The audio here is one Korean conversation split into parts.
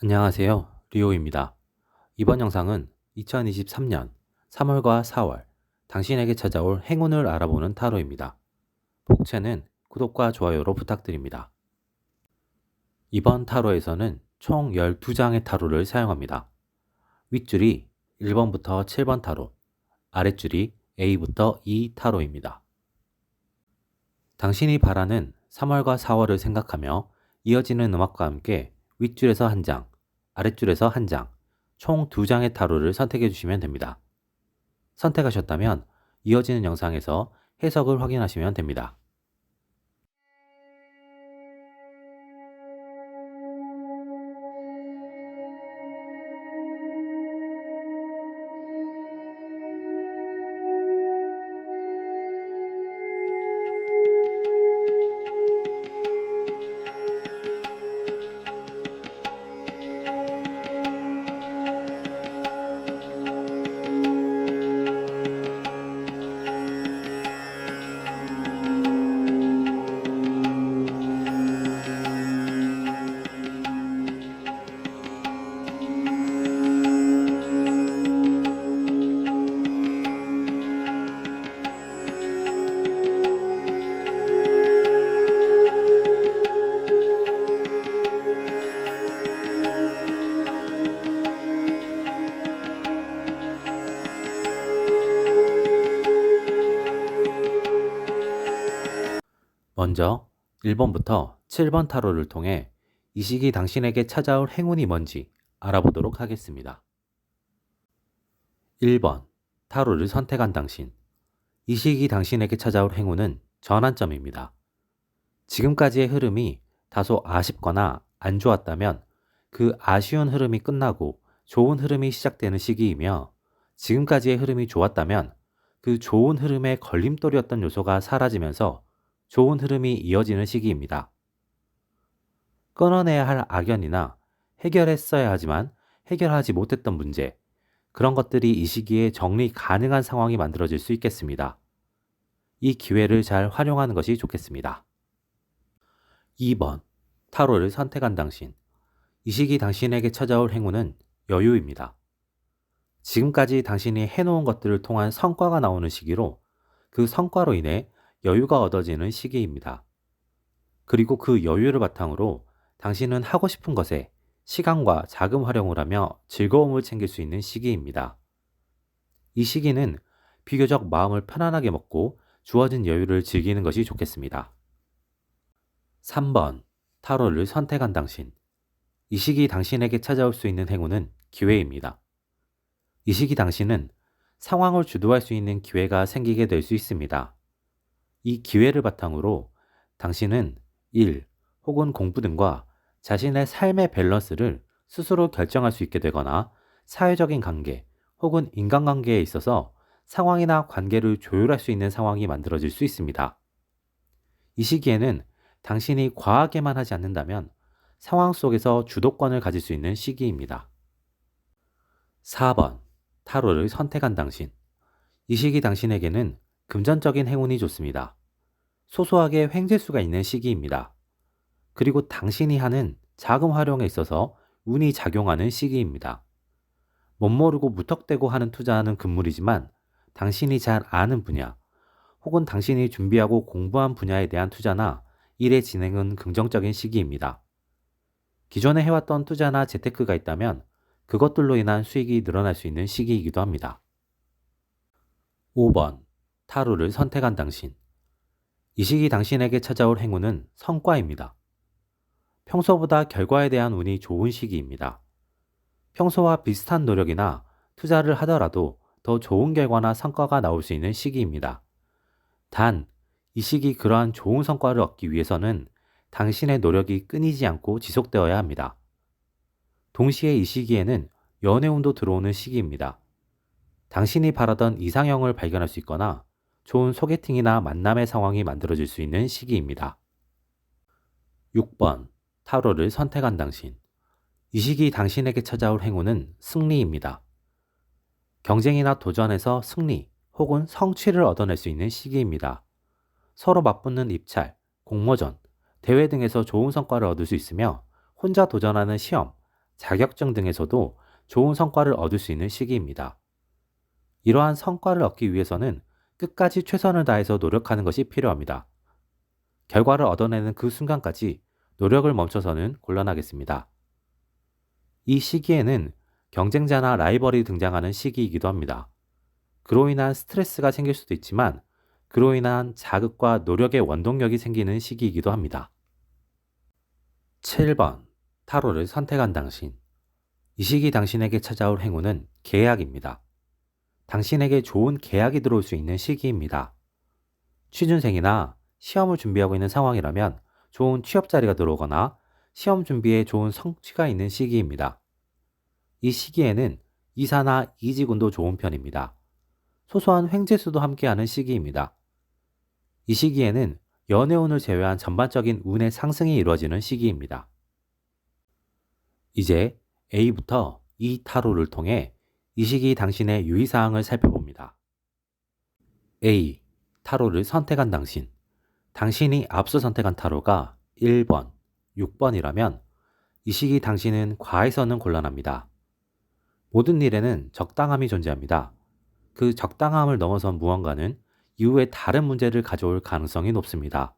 안녕하세요. 리오입니다. 이번 영상은 2023년 3월과 4월 당신에게 찾아올 행운을 알아보는 타로입니다. 복채는 구독과 좋아요로 부탁드립니다. 이번 타로에서는 총 12장의 타로를 사용합니다. 윗줄이 1번부터 7번 타로, 아랫줄이 A부터 E 타로입니다. 당신이 바라는 3월과 4월을 생각하며 이어지는 음악과 함께 윗줄에서 한 장, 아랫줄에서 한 장, 총 2장의 타로를 선택해 주시면 됩니다. 선택하셨다면 이어지는 영상에서 해석을 확인하시면 됩니다. 먼저 1번부터 7번 타로를 통해 이 시기 당신에게 찾아올 행운이 뭔지 알아보도록 하겠습니다. 1번 타로를 선택한 당신. 이 시기 당신에게 찾아올 행운은 전환점입니다. 지금까지의 흐름이 다소 아쉽거나 안 좋았다면 그 아쉬운 흐름이 끝나고 좋은 흐름이 시작되는 시기이며, 지금까지의 흐름이 좋았다면 그 좋은 흐름의 걸림돌이었던 요소가 사라지면서 좋은 흐름이 이어지는 시기입니다. 끊어내야 할 악연이나 해결했어야 하지만 해결하지 못했던 문제, 그런 것들이 이 시기에 정리 가능한 상황이 만들어질 수 있겠습니다. 이 기회를 잘 활용하는 것이 좋겠습니다. 2번 타로를 선택한 당신. 이 시기 당신에게 찾아올 행운은 여유입니다. 지금까지 당신이 해놓은 것들을 통한 성과가 나오는 시기로 그 성과로 인해 여유가 얻어지는 시기입니다. 그리고 그 여유를 바탕으로 당신은 하고 싶은 것에 시간과 자금 활용을 하며 즐거움을 챙길 수 있는 시기입니다. 이 시기는 비교적 마음을 편안하게 먹고 주어진 여유를 즐기는 것이 좋겠습니다. 3번 타로를 선택한 당신. 이 시기 당신에게 찾아올 수 있는 행운은 기회입니다. 이 시기 당신은 상황을 주도할 수 있는 기회가 생기게 될 수 있습니다. 이 기회를 바탕으로 당신은 일 혹은 공부 등과 자신의 삶의 밸런스를 스스로 결정할 수 있게 되거나, 사회적인 관계 혹은 인간관계에 있어서 상황이나 관계를 조율할 수 있는 상황이 만들어질 수 있습니다. 이 시기에는 당신이 과하게만 하지 않는다면 상황 속에서 주도권을 가질 수 있는 시기입니다. 4번 타로를 선택한 당신. 이 시기 당신에게는 금전적인 행운이 좋습니다. 소소하게 횡재수가 있는 시기입니다. 그리고 당신이 하는 자금 활용에 있어서 운이 작용하는 시기입니다. 멋모르고 무턱대고 하는 투자는 금물이지만 당신이 잘 아는 분야 혹은 당신이 준비하고 공부한 분야에 대한 투자나 일의 진행은 긍정적인 시기입니다. 기존에 해왔던 투자나 재테크가 있다면 그것들로 인한 수익이 늘어날 수 있는 시기이기도 합니다. 5번 타로를 선택한 당신. 이 시기 당신에게 찾아올 행운은 성과입니다. 평소보다 결과에 대한 운이 좋은 시기입니다. 평소와 비슷한 노력이나 투자를 하더라도 더 좋은 결과나 성과가 나올 수 있는 시기입니다. 단, 이 시기 그러한 좋은 성과를 얻기 위해서는 당신의 노력이 끊이지 않고 지속되어야 합니다. 동시에 이 시기에는 연애운도 들어오는 시기입니다. 당신이 바라던 이상형을 발견할 수 있거나 좋은 소개팅이나 만남의 상황이 만들어질 수 있는 시기입니다. 6번 타로를 선택한 당신. 이 시기 당신에게 찾아올 행운은 승리입니다. 경쟁이나 도전에서 승리 혹은 성취를 얻어낼 수 있는 시기입니다. 서로 맞붙는 입찰, 공모전, 대회 등에서 좋은 성과를 얻을 수 있으며, 혼자 도전하는 시험, 자격증 등에서도 좋은 성과를 얻을 수 있는 시기입니다. 이러한 성과를 얻기 위해서는 끝까지 최선을 다해서 노력하는 것이 필요합니다. 결과를 얻어내는 그 순간까지 노력을 멈춰서는 곤란하겠습니다. 이 시기에는 경쟁자나 라이벌이 등장하는 시기이기도 합니다. 그로 인한 스트레스가 생길 수도 있지만 그로 인한 자극과 노력의 원동력이 생기는 시기이기도 합니다. 7번. 타로를 선택한 당신. 이 시기 당신에게 찾아올 행운은 계약입니다. 당신에게 좋은 계약이 들어올 수 있는 시기입니다. 취준생이나 시험을 준비하고 있는 상황이라면 좋은 취업 자리가 들어오거나 시험 준비에 좋은 성취가 있는 시기입니다. 이 시기에는 이사나 이직운도 좋은 편입니다. 소소한 횡재수도 함께하는 시기입니다. 이 시기에는 연애운을 제외한 전반적인 운의 상승이 이루어지는 시기입니다. 이제 A부터 E 타로를 통해 이 시기 당신의 유의사항을 살펴봅니다. A. 타로를 선택한 당신. 당신이 앞서 선택한 타로가 1번, 6번이라면 이 시기 당신은 과에서는 곤란합니다. 모든 일에는 적당함이 존재합니다. 그 적당함을 넘어선 무언가는 이후에 다른 문제를 가져올 가능성이 높습니다.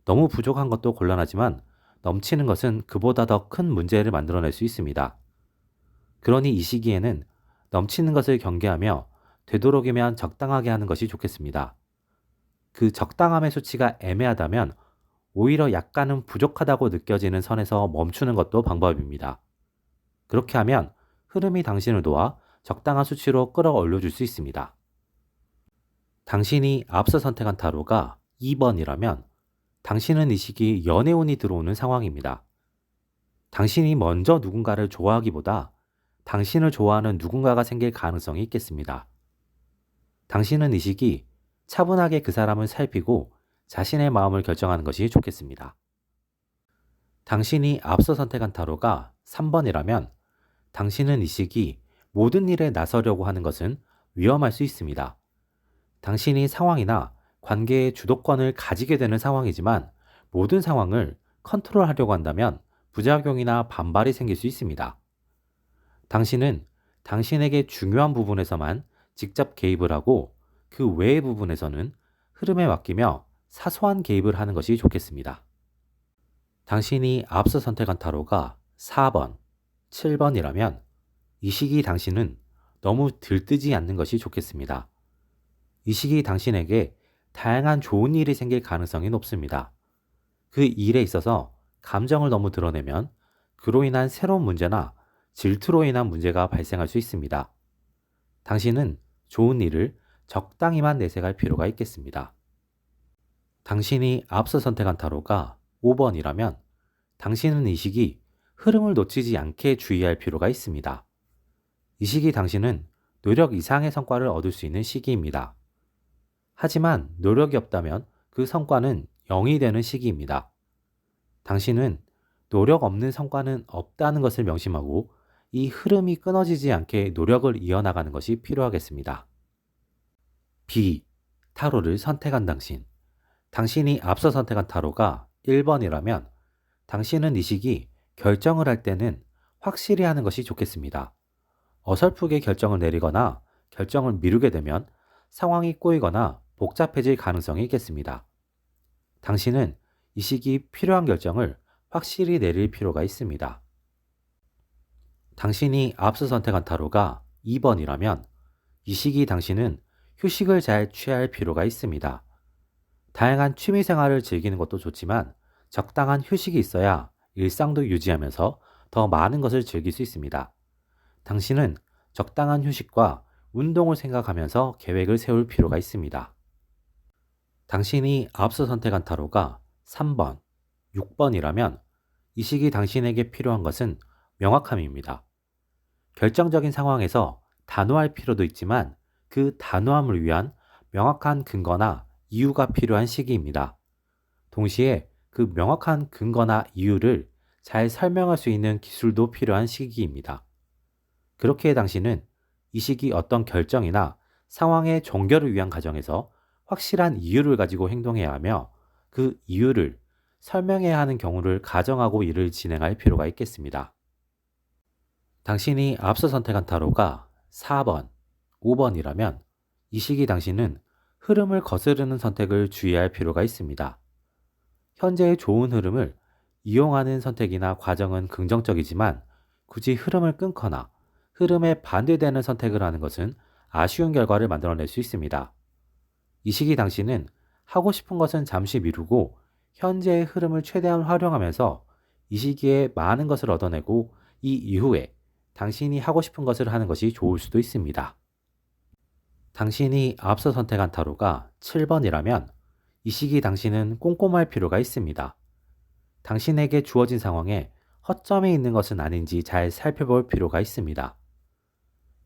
너무 부족한 것도 곤란하지만 넘치는 것은 그보다 더 큰 문제를 만들어낼 수 있습니다. 그러니 이 시기에는 넘치는 것을 경계하며 되도록이면 적당하게 하는 것이 좋겠습니다. 그 적당함의 수치가 애매하다면 오히려 약간은 부족하다고 느껴지는 선에서 멈추는 것도 방법입니다. 그렇게 하면 흐름이 당신을 도와 적당한 수치로 끌어올려 줄 수 있습니다. 당신이 앞서 선택한 타로가 2번이라면 당신은 이 시기 연애운이 들어오는 상황입니다. 당신이 먼저 누군가를 좋아하기보다 당신을 좋아하는 누군가가 생길 가능성이 있겠습니다. 당신은 이 시기 차분하게 그 사람을 살피고 자신의 마음을 결정하는 것이 좋겠습니다. 당신이 앞서 선택한 타로가 3번이라면 당신은 이 시기 모든 일에 나서려고 하는 것은 위험할 수 있습니다. 당신이 상황이나 관계의 주도권을 가지게 되는 상황이지만 모든 상황을 컨트롤하려고 한다면 부작용이나 반발이 생길 수 있습니다. 당신은 당신에게 중요한 부분에서만 직접 개입을 하고 그 외의 부분에서는 흐름에 맡기며 사소한 개입을 하는 것이 좋겠습니다. 당신이 앞서 선택한 타로가 4번, 7번이라면 이 시기 당신은 너무 들뜨지 않는 것이 좋겠습니다. 이 시기 당신에게 다양한 좋은 일이 생길 가능성이 높습니다. 그 일에 있어서 감정을 너무 드러내면 그로 인한 새로운 문제나 질투로 인한 문제가 발생할 수 있습니다. 당신은 좋은 일을 적당히만 내색할 필요가 있겠습니다. 당신이 앞서 선택한 타로가 5번이라면 당신은 이 시기 흐름을 놓치지 않게 주의할 필요가 있습니다. 이 시기 당신은 노력 이상의 성과를 얻을 수 있는 시기입니다. 하지만 노력이 없다면 그 성과는 0이 되는 시기입니다. 당신은 노력 없는 성과는 없다는 것을 명심하고 이 흐름이 끊어지지 않게 노력을 이어나가는 것이 필요하겠습니다. B. 타로를 선택한 당신. 당신이 앞서 선택한 타로가 1번이라면 당신은 이 시기 결정을 할 때는 확실히 하는 것이 좋겠습니다. 어설프게 결정을 내리거나 결정을 미루게 되면 상황이 꼬이거나 복잡해질 가능성이 있겠습니다. 당신은 이 시기 필요한 결정을 확실히 내릴 필요가 있습니다. 당신이 앞서 선택한 타로가 2번이라면 이 시기 당신은 휴식을 잘 취할 필요가 있습니다. 다양한 취미 생활을 즐기는 것도 좋지만 적당한 휴식이 있어야 일상도 유지하면서 더 많은 것을 즐길 수 있습니다. 당신은 적당한 휴식과 운동을 생각하면서 계획을 세울 필요가 있습니다. 당신이 앞서 선택한 타로가 3번, 6번이라면 이 시기 당신에게 필요한 것은 명확함입니다. 결정적인 상황에서 단호할 필요도 있지만 그 단호함을 위한 명확한 근거나 이유가 필요한 시기입니다. 동시에 그 명확한 근거나 이유를 잘 설명할 수 있는 기술도 필요한 시기입니다. 그렇게 당신은 이 시기 어떤 결정이나 상황의 종결을 위한 과정에서 확실한 이유를 가지고 행동해야 하며 그 이유를 설명해야 하는 경우를 가정하고 일을 진행할 필요가 있겠습니다. 당신이 앞서 선택한 타로가 4번, 5번이라면 이 시기 당신은 흐름을 거스르는 선택을 주의할 필요가 있습니다. 현재의 좋은 흐름을 이용하는 선택이나 과정은 긍정적이지만 굳이 흐름을 끊거나 흐름에 반대되는 선택을 하는 것은 아쉬운 결과를 만들어낼 수 있습니다. 이 시기 당신은 하고 싶은 것은 잠시 미루고 현재의 흐름을 최대한 활용하면서 이 시기에 많은 것을 얻어내고 이 이후에 당신이 하고 싶은 것을 하는 것이 좋을 수도 있습니다. 당신이 앞서 선택한 타로가 7번이라면 이 시기 당신은 꼼꼼할 필요가 있습니다. 당신에게 주어진 상황에 허점이 있는 것은 아닌지 잘 살펴볼 필요가 있습니다.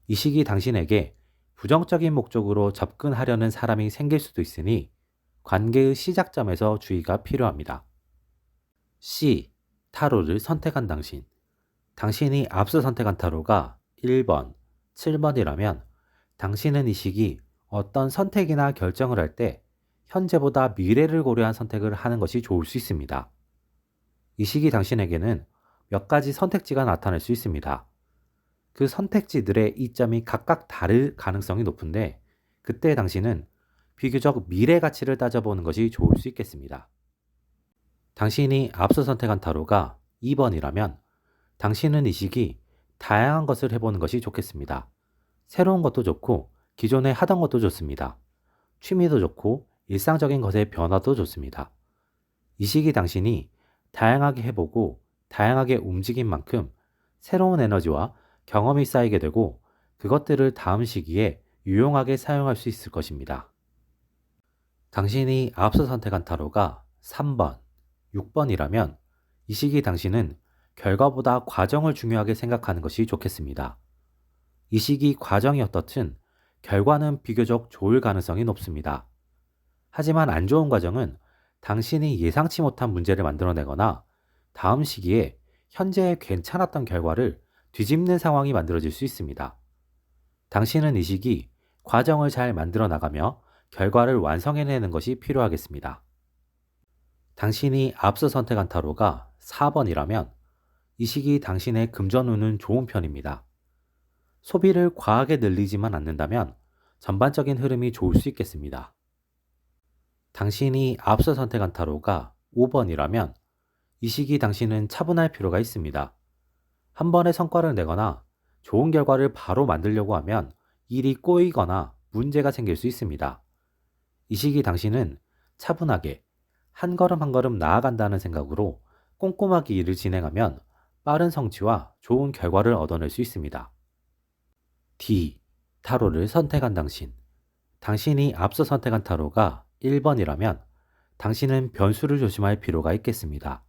이 시기 당신에게 부정적인 목적으로 접근하려는 사람이 생길 수도 있으니 관계의 시작점에서 주의가 필요합니다. C. 타로를 선택한 당신. 당신이 앞서 선택한 타로가 1번, 7번이라면 당신은 이 시기 어떤 선택이나 결정을 할 때 현재보다 미래를 고려한 선택을 하는 것이 좋을 수 있습니다. 이 시기 당신에게는 몇 가지 선택지가 나타날 수 있습니다. 그 선택지들의 이점이 각각 다를 가능성이 높은데 그때 당신은 비교적 미래 가치를 따져보는 것이 좋을 수 있겠습니다. 당신이 앞서 선택한 타로가 2번이라면 당신은 이 시기 다양한 것을 해보는 것이 좋겠습니다. 새로운 것도 좋고 기존에 하던 것도 좋습니다. 취미도 좋고 일상적인 것의 변화도 좋습니다. 이 시기 당신이 다양하게 해보고 다양하게 움직인 만큼 새로운 에너지와 경험이 쌓이게 되고 그것들을 다음 시기에 유용하게 사용할 수 있을 것입니다. 당신이 앞서 선택한 타로가 3번, 6번이라면 이 시기 당신은 결과보다 과정을 중요하게 생각하는 것이 좋겠습니다. 이 시기 과정이 어떻든 결과는 비교적 좋을 가능성이 높습니다. 하지만 안 좋은 과정은 당신이 예상치 못한 문제를 만들어내거나 다음 시기에 현재의 괜찮았던 결과를 뒤집는 상황이 만들어질 수 있습니다. 당신은 이 시기 과정을 잘 만들어 나가며 결과를 완성해내는 것이 필요하겠습니다. 당신이 앞서 선택한 타로가 4번이라면 이 시기 당신의 금전운은 좋은 편입니다. 소비를 과하게 늘리지만 않는다면 전반적인 흐름이 좋을 수 있겠습니다. 당신이 앞서 선택한 타로가 5번이라면 이 시기 당신은 차분할 필요가 있습니다. 한 번의 성과를 내거나 좋은 결과를 바로 만들려고 하면 일이 꼬이거나 문제가 생길 수 있습니다. 이 시기 당신은 차분하게 한 걸음 한 걸음 나아간다는 생각으로 꼼꼼하게 일을 진행하면 빠른 성취와 좋은 결과를 얻어낼 수 있습니다. D. 타로를 선택한 당신. 당신이 앞서 선택한 타로가 1번이라면 당신은 변수를 조심할 필요가 있겠습니다.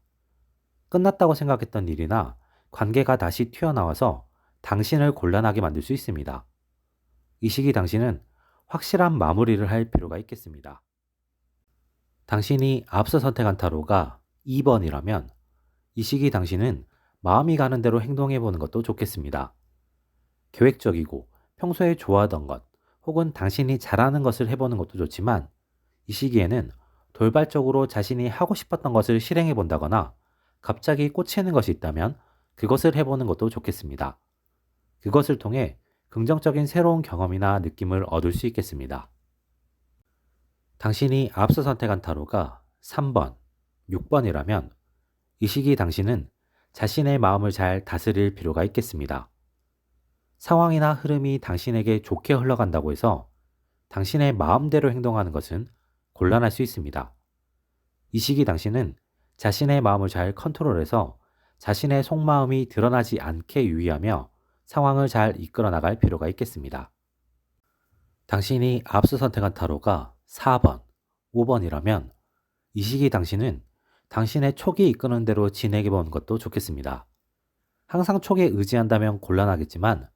끝났다고 생각했던 일이나 관계가 다시 튀어나와서 당신을 곤란하게 만들 수 있습니다. 이 시기 당신은 확실한 마무리를 할 필요가 있겠습니다. 당신이 앞서 선택한 타로가 2번이라면 이 시기 당신은 마음이 가는 대로 행동해 보는 것도 좋겠습니다. 계획적이고 평소에 좋아하던 것 혹은 당신이 잘하는 것을 해보는 것도 좋지만 이 시기에는 돌발적으로 자신이 하고 싶었던 것을 실행해 본다거나 갑자기 꽂히는 것이 있다면 그것을 해보는 것도 좋겠습니다. 그것을 통해 긍정적인 새로운 경험이나 느낌을 얻을 수 있겠습니다. 당신이 앞서 선택한 타로가 3번, 6번이라면 이 시기 당신은 자신의 마음을 잘 다스릴 필요가 있겠습니다. 상황이나 흐름이 당신에게 좋게 흘러간다고 해서 당신의 마음대로 행동하는 것은 곤란할 수 있습니다. 이 시기 당신은 자신의 마음을 잘 컨트롤해서 자신의 속마음이 드러나지 않게 유의하며 상황을 잘 이끌어 나갈 필요가 있겠습니다. 당신이 앞서 선택한 타로가 4번, 5번이라면 이 시기 당신은 당신의 촉이 이끄는 대로 진행해 보는 것도 좋겠습니다. 항상 촉에 의지한다면 곤란하겠지만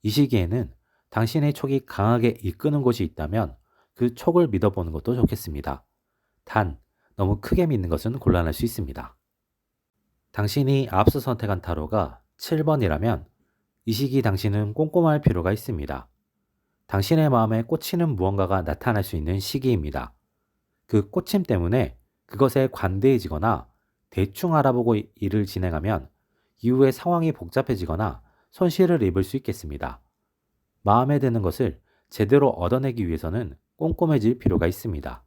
이 시기에는 당신의 촉이 강하게 이끄는 곳이 있다면 그 촉을 믿어보는 것도 좋겠습니다. 단, 너무 크게 믿는 것은 곤란할 수 있습니다. 당신이 앞서 선택한 타로가 7번이라면 이 시기 당신은 꼼꼼할 필요가 있습니다. 당신의 마음에 꽂히는 무언가가 나타날 수 있는 시기입니다. 그 꽂힘 때문에 그것에 관대해지거나 대충 알아보고 일을 진행하면 이후에 상황이 복잡해지거나 손실을 입을 수 있겠습니다. 마음에 드는 것을 제대로 얻어내기 위해서는 꼼꼼해질 필요가 있습니다.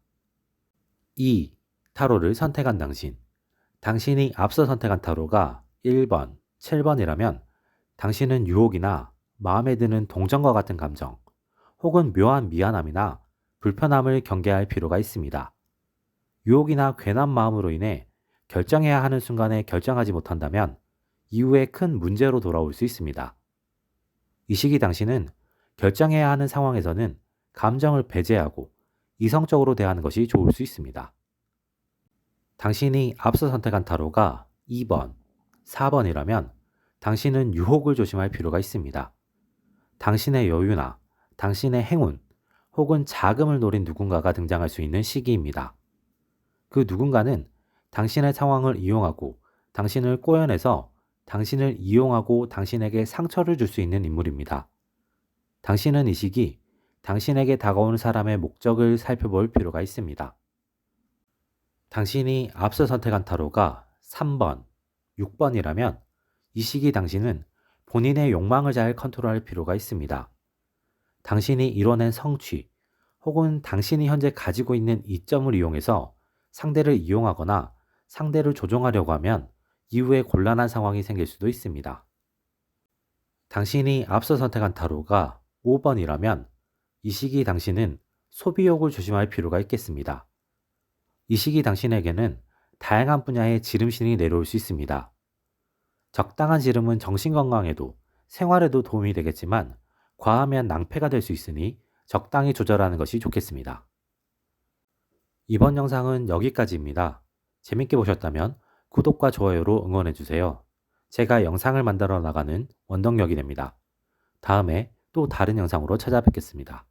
2. 타로를 선택한 당신. 당신이 앞서 선택한 타로가 1번, 7번이라면 당신은 유혹이나 마음에 드는 동정과 같은 감정, 혹은 묘한 미안함이나 불편함을 경계할 필요가 있습니다. 유혹이나 괜한 마음으로 인해 결정해야 하는 순간에 결정하지 못한다면 이후에 큰 문제로 돌아올 수 있습니다. 이 시기 당신은 결정해야 하는 상황에서는 감정을 배제하고 이성적으로 대하는 것이 좋을 수 있습니다. 당신이 앞서 선택한 타로가 2번, 4번이라면 당신은 유혹을 조심할 필요가 있습니다. 당신의 여유나 당신의 행운 혹은 자금을 노린 누군가가 등장할 수 있는 시기입니다. 그 누군가는 당신의 상황을 이용하고 당신을 꼬여내서 당신을 이용하고 당신에게 상처를 줄 수 있는 인물입니다. 당신은 이 시기 당신에게 다가오는 사람의 목적을 살펴볼 필요가 있습니다. 당신이 앞서 선택한 타로가 3번, 6번이라면 이 시기 당신은 본인의 욕망을 잘 컨트롤할 필요가 있습니다. 당신이 이뤄낸 성취 혹은 당신이 현재 가지고 있는 이점을 이용해서 상대를 이용하거나 상대를 조종하려고 하면 이후에 곤란한 상황이 생길 수도 있습니다. 당신이 앞서 선택한 타로가 5번이라면 이 시기 당신은 소비욕을 조심할 필요가 있겠습니다. 이 시기 당신에게는 다양한 분야의 지름신이 내려올 수 있습니다. 적당한 지름은 정신건강에도 생활에도 도움이 되겠지만 과하면 낭패가 될 수 있으니 적당히 조절하는 것이 좋겠습니다. 이번 영상은 여기까지입니다. 재밌게 보셨다면 구독과 좋아요로 응원해주세요. 제가 영상을 만들어 나가는 원동력이 됩니다. 다음에 또 다른 영상으로 찾아뵙겠습니다.